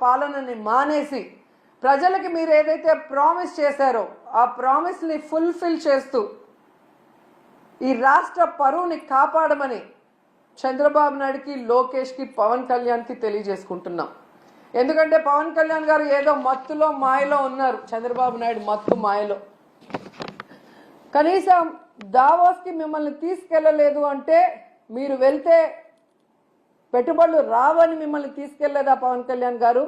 పాలనని మానేసి ప్రజలకి మీరు ఏదైతే ప్రామిస్ చేశారో ఆ ప్రామిస్ని ఫుల్ఫిల్ చేస్తూ ఈ రాష్ట్ర పరువుని కాపాడమని చంద్రబాబు నాయుడుకి, లోకేష్కి, పవన్ కళ్యాణ్కి తెలియజేసుకుంటున్నాం. ఎందుకంటే పవన్ కళ్యాణ్ గారు ఏదో మత్తులో మాయలో ఉన్నారు. చంద్రబాబు నాయుడు మత్తు మాయలో. కనీసం దావోస్కి మిమ్మల్ని తీసుకెళ్ళలేదు అంటే మీరు వెళ్తే పెట్టుబడులు రావని మిమ్మల్ని తీసుకెళ్లేదా పవన్ కళ్యాణ్ గారు?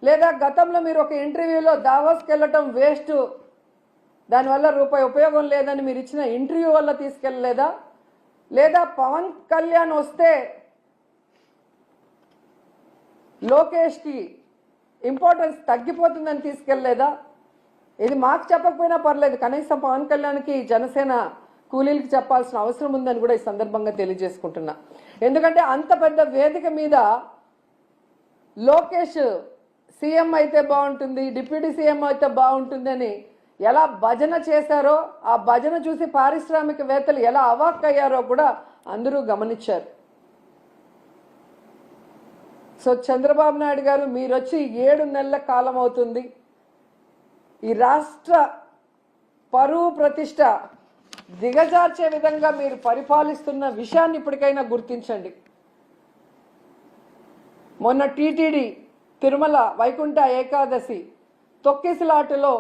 లేదా గతంలో మీరు ఒక ఇంటర్వ్యూలో దావోస్కి వెళ్ళటం వేస్ట్, దానివల్ల రూపాయి ఉపయోగం లేదని మీరు ఇచ్చిన ఇంటర్వ్యూ వల్ల తీసుకెళ్ళలేదా? లేదా పవన్ కళ్యాణ్ వస్తే లోకేష్కి ఇంపార్టెన్స్ తగ్గిపోతుందని తీసుకెళ్ళలేదా? ఇది మాకు చెప్పకపోయినా పర్లేదు, కనీసం పవన్ కళ్యాణ్కి జనసేన కూలీలకి చెప్పాల్సిన అవసరం ఉందని కూడా ఈ సందర్భంగా తెలియజేసుకుంటున్నా. ఎందుకంటే అంత పెద్ద వేదిక మీద లోకేష్ సీఎం అయితే బాగుంటుంది, డిప్యూటీ సీఎం అయితే బాగుంటుంది అని ఎలా భజన చేశారో, ఆ భజన చూసి పారిశ్రామికవేత్తలు ఎలా అవాక్కయ్యారో కూడా అందరూ గమనించారు. సో చంద్రబాబు నాయుడు గారు మీరు వచ్చి 7 నెలల కాలం అవుతుంది. ఈ రాష్ట్ర పరువు ప్రతిష్ట దిగజార్చే విధంగా మీరు పరిపాలిస్తున్న విషయాన్ని ఇప్పటికైనా గుర్తించండి. మొన్న టీటీడీ తిరుమల వైకుంఠ ఏకాదశి తొక్కిసలాటలో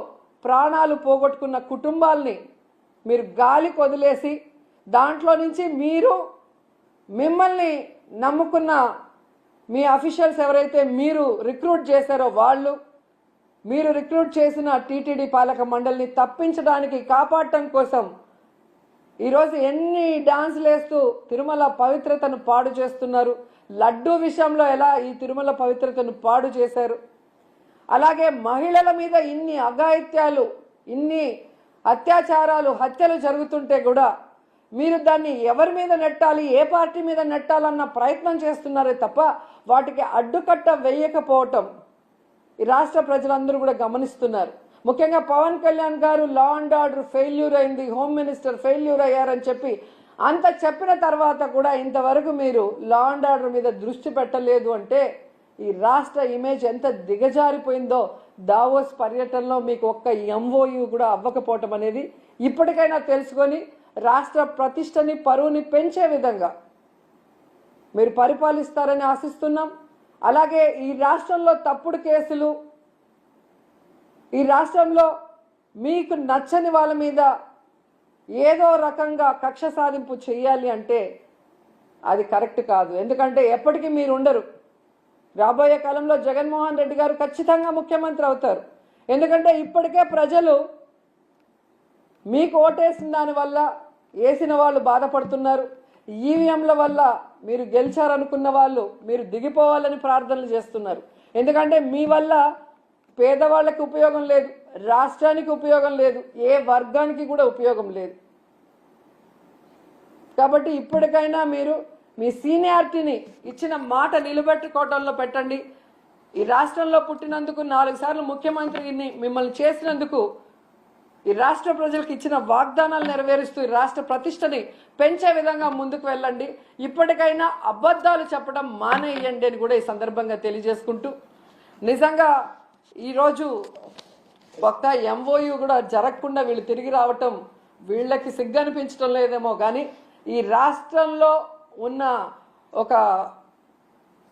ప్రాణాలు పోగొట్టుకున్న కుటుంబాల్ని మీరు గాలికి వదిలేసి దాంట్లో నుంచి మిమ్మల్ని నమ్ముకున్న మీ అఫీషియల్స్ ఎవరైతే మీరు రిక్రూట్ చేశారో మీరు రిక్రూట్ చేసిన టీటీడీ పాలక మండలిని తప్పించడానికి, కాపాడటం కోసం ఈరోజు ఎన్ని డాన్సులు వేస్తూ తిరుమల పవిత్రతను పాడు చేస్తున్నారు. లడ్డూ విషయంలో ఎలా ఈ తిరుమల పవిత్రతను పాడు చేశారు. అలాగే మహిళల మీద ఇన్ని అఘాయిత్యాలు, ఇన్ని అత్యాచారాలు, హత్యలు జరుగుతుంటే కూడా మీరు దాన్ని ఎవరి మీద నెట్టాలి, ఏ పార్టీ మీద నెట్టాలన్న ప్రయత్నం చేస్తున్నారే తప్ప వాటికి అడ్డుకట్ట వేయకపోవటం ఈ రాష్ట్ర ప్రజలందరూ కూడా గమనిస్తున్నారు. ముఖ్యంగా పవన్ కళ్యాణ్ గారు లా అండ్ ఆర్డర్ ఫెయిల్యూర్ అయింది, హోమ్ మినిస్టర్ ఫెయిల్యూర్ అయ్యారని చెప్పి అంత చెప్పిన తర్వాత కూడా ఇంతవరకు మీరు లా అండ్ ఆర్డర్ మీద దృష్టి పెట్టలేదు అంటే ఈ రాష్ట్ర ఇమేజ్ ఎంత దిగజారిపోయిందో దావోస్ పర్యటనలో మీకు ఒక్క ఎంఓయూ కూడా అవ్వకపోవటం అనేది ఇప్పటికైనా తెలుసుకొని రాష్ట్ర ప్రతిష్టని, పరువుని పెంచే విధంగా మీరు పరిపాలిస్తారని ఆశిస్తున్నాం. అలాగే ఈ రాష్ట్రంలో తప్పుడు కేసులు, ఈ రాష్ట్రంలో మీకు నచ్చని వాళ్ళ మీద ఏదో రకంగా కక్ష సాధింపు చేయాలి అంటే అది కరెక్ట్ కాదు. ఎందుకంటే ఎప్పటికీ మీరు ఉండరు. రాబోయే కాలంలో జగన్మోహన్ రెడ్డి గారు ఖచ్చితంగా ముఖ్యమంత్రి అవుతారు. ఎందుకంటే ఇప్పటికే ప్రజలు మీకు ఓటేసిన దానివల్ల వేసిన వాళ్ళు బాధపడుతున్నారు. ఈవీఎంల వల్ల మీరు గెలిచారనుకున్న వాళ్ళు మీరు దిగిపోవాలని ప్రార్థనలు చేస్తున్నారు. ఎందుకంటే మీ వల్ల పేదవాళ్ళకి ఉపయోగం లేదు, రాష్ట్రానికి ఉపయోగం లేదు, ఏ వర్గానికి కూడా ఉపయోగం లేదు. కాబట్టి ఇప్పటికైనా మీరు మీ సీనియారిటీని ఇచ్చిన మాట నిలబెట్టుకోవడంలో పెట్టండి. ఈ రాష్ట్రంలో పుట్టినందుకు 4 సార్లు ముఖ్యమంత్రిని మిమ్మల్ని చేసినందుకు ఈ రాష్ట్ర ప్రజలకు ఇచ్చిన వాగ్దానాలు నెరవేరుస్తూ ఈ రాష్ట్ర ప్రతిష్టని పెంచే విధంగా ముందుకు వెళ్ళండి. ఇప్పటికైనా అబద్ధాలు చెప్పడం మానేయండి అని కూడా ఈ సందర్భంగా తెలియజేసుకుంటూ, నిజంగా ఈరోజు ఒక్క ఎంఓయూ కూడా జరగకుండా వీళ్ళు తిరిగి రావటం వీళ్ళకి సిగ్గు అనిపించడం లేదేమో కానీ ఈ రాష్ట్రంలో ఉన్న ఒక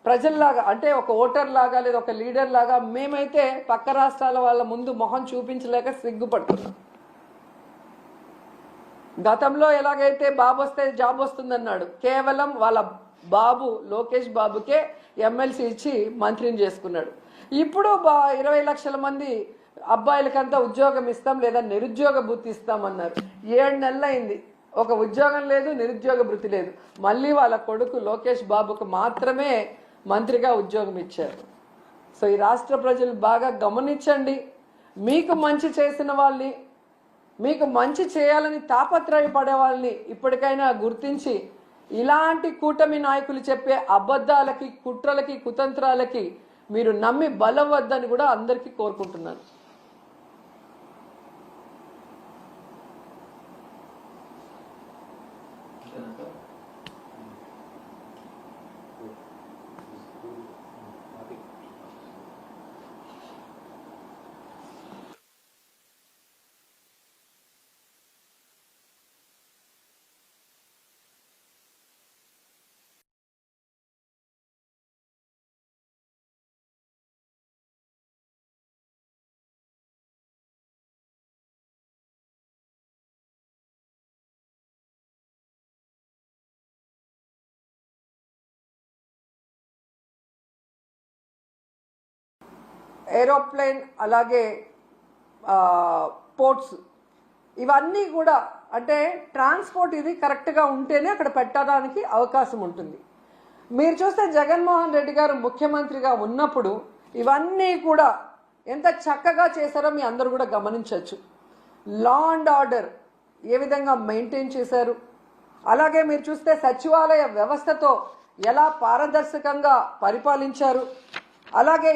ప్రజల్లాగా, అంటే ఒక ఓటర్ లాగా లేదా ఒక లీడర్ లాగా మేమైతే పక్క రాష్ట్రాల వాళ్ళ ముందు మొహం చూపించలేక సిగ్గుపడుతున్నాం. గతంలో ఎలాగైతే బాబు వస్తే జాబ్ వస్తుందన్నాడు, కేవలం వాళ్ళ బాబు లోకేష్ బాబుకే ఎమ్మెల్సీ ఇచ్చి మంత్రిని చేసుకున్నాడు. ఇప్పుడు 20 లక్షల మంది అబ్బాయిలకంతా ఉద్యోగం ఇస్తాం లేదా నిరుద్యోగ భృతి ఇస్తామన్నారు. 7 నెలలు అయింది, ఒక ఉద్యోగం లేదు, నిరుద్యోగ భృతి లేదు. మళ్ళీ వాళ్ళ కొడుకు లోకేష్ బాబుకు మాత్రమే మంత్రిగా ఉద్యోగం ఇచ్చారు. సో ఈ రాష్ట్ర ప్రజలు బాగా గమనించండి. మీకు మంచి చేసిన వాళ్ళని, మీకు మంచి చేయాలని తాపత్రయపడే వాళ్ళని ఇప్పటికైనా గుర్తించి ఇలాంటి కూటమి నాయకులు చెప్పే అబద్ధాలకి, కుట్రలకి, కుతంత్రాలకి మీరు నమ్మి బలవద్దని కూడా అందరికీ కోరుకుంటున్నాను. ఏరోప్లేన్, అలాగే పోర్ట్స్, ఇవన్నీ కూడా అంటే ట్రాన్స్పోర్ట్ ఇది కరెక్ట్గా ఉంటేనే అక్కడ పెట్టడానికి అవకాశం ఉంటుంది. మీరు చూస్తే జగన్మోహన్ రెడ్డి గారు ముఖ్యమంత్రిగా ఉన్నప్పుడు ఇవన్నీ కూడా ఎంత చక్కగా చేశారో మీ అందరూ కూడా గమనించవచ్చు. లా అండ్ ఆర్డర్ ఏ విధంగా మెయింటైన్ చేశారు, అలాగే మీరు చూస్తే సచివాలయ వ్యవస్థతో ఎలా పారదర్శకంగా పరిపాలించారు, అలాగే